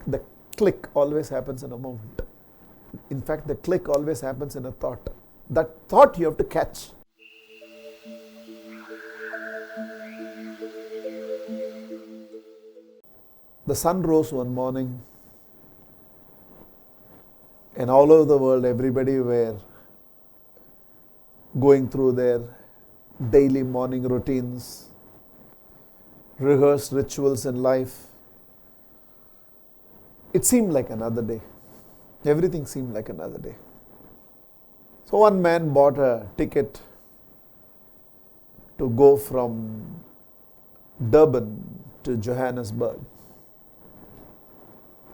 the click always happens in a moment. In fact, the click always happens in a thought. That thought you have to catch. The sun rose one morning, and all over the world, everybody were going through their daily morning routines, rehearsed rituals in life. It seemed like another day. Everything seemed like another day. So one man bought a ticket to go from Durban to Johannesburg.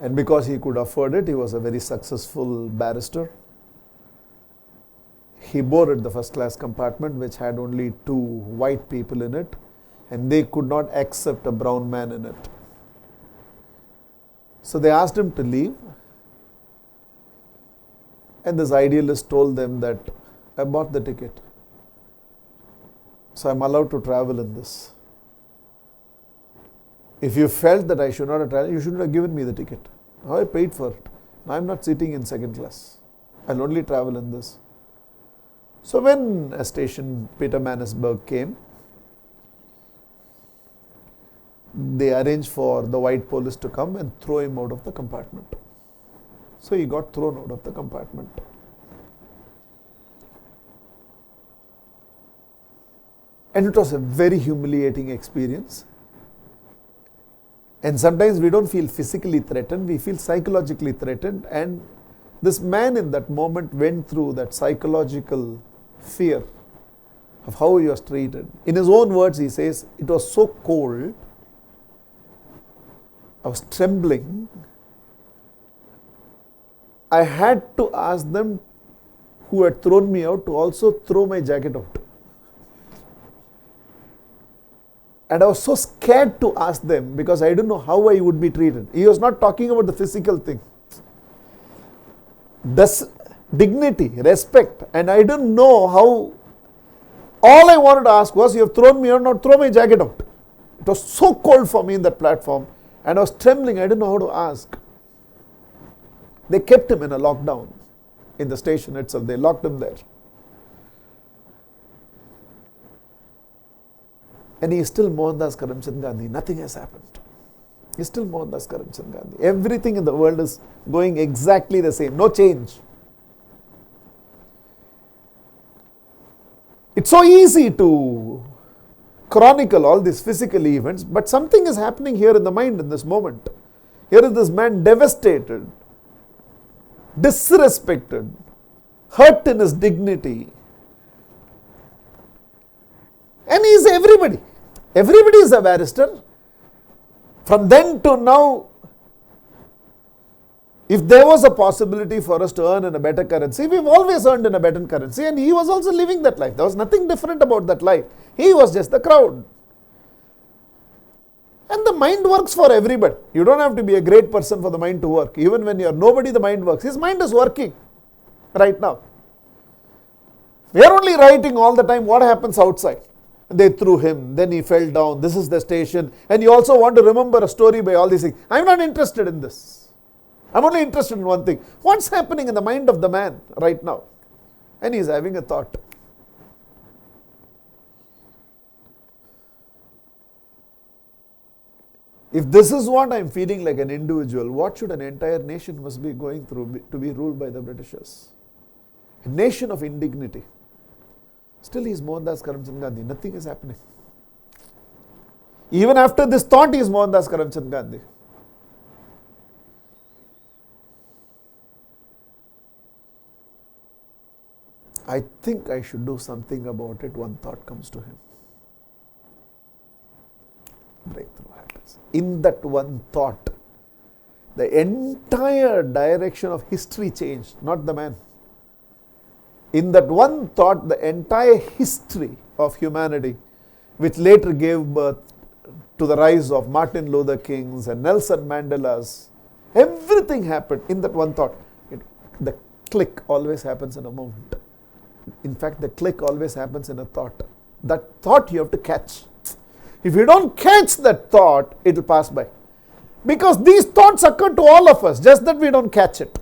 And because he could afford it, he was a very successful barrister. He boarded the first class compartment, which had only 2 white people in it, and they could not accept a brown man in it. So they asked him to leave, and this idealist told them that I bought the ticket, so I'm allowed to travel in this. If you felt that I should not have traveled, you shouldn't have given me the ticket. Now I paid for it. I'm not sitting in second class. I'll only travel in this. So when a station, Pietermaritzburg, came, they arranged for the white police to come and throw him out of the compartment. So he got thrown out of the compartment. And it was a very humiliating experience. And sometimes we don't feel physically threatened, we feel psychologically threatened. And this man in that moment went through that psychological fear of how he was treated. In his own words, he says, it was so cold, I was trembling. I had to ask them who had thrown me out to also throw my jacket out. And I was so scared to ask them because I didn't know how I would be treated. He was not talking about the physical thing. This dignity, respect, and I didn't know how. All I wanted to ask was, you have thrown me out, now throw my jacket out. It was so cold for me in that platform, and I was trembling, I didn't know how to ask. They kept him in a lockdown in the station itself. They locked him there. And he is still Mohandas Karamchand Gandhi. Nothing has happened. He is still Mohandas Karamchand Gandhi. Everything in the world is going exactly the same. No change. It's so easy to chronicle all these physical events, but something is happening here in the mind in this moment. Here is this man devastated, disrespected, hurt in his dignity. And he is everybody. Everybody is a barrister. From then to now, if there was a possibility for us to earn in a better currency, we've always earned in a better currency, and he was also living that life. There was nothing different about that life. He was just the crowd. And the mind works for everybody. You don't have to be a great person for the mind to work. Even when you're nobody, the mind works. His mind is working right now. We are only writing all the time what happens outside. They threw him, then he fell down, this is the station. And you also want to remember a story by all these things. I'm not interested in this. I'm only interested in one thing. What's happening in the mind of the man right now? And he's having a thought. If this is what I'm feeling like an individual, what should an entire nation must be going through to be ruled by the Britishers? A nation of indignity. Still he is Mohandas Karamchand Gandhi. Nothing is happening. Even after this thought, he is Mohandas Karamchand Gandhi. I think I should do something about it. One thought comes to him. Breakthrough happens. In that one thought, the entire direction of history changed, not the man. In that one thought, the entire history of humanity, which later gave birth to the rise of Martin Luther King's and Nelson Mandela's, everything happened in that one thought. The click always happens in a moment. In fact, the click always happens in a thought. That thought you have to catch. If you don't catch that thought, it will pass by. Because these thoughts occur to all of us, just that we don't catch it.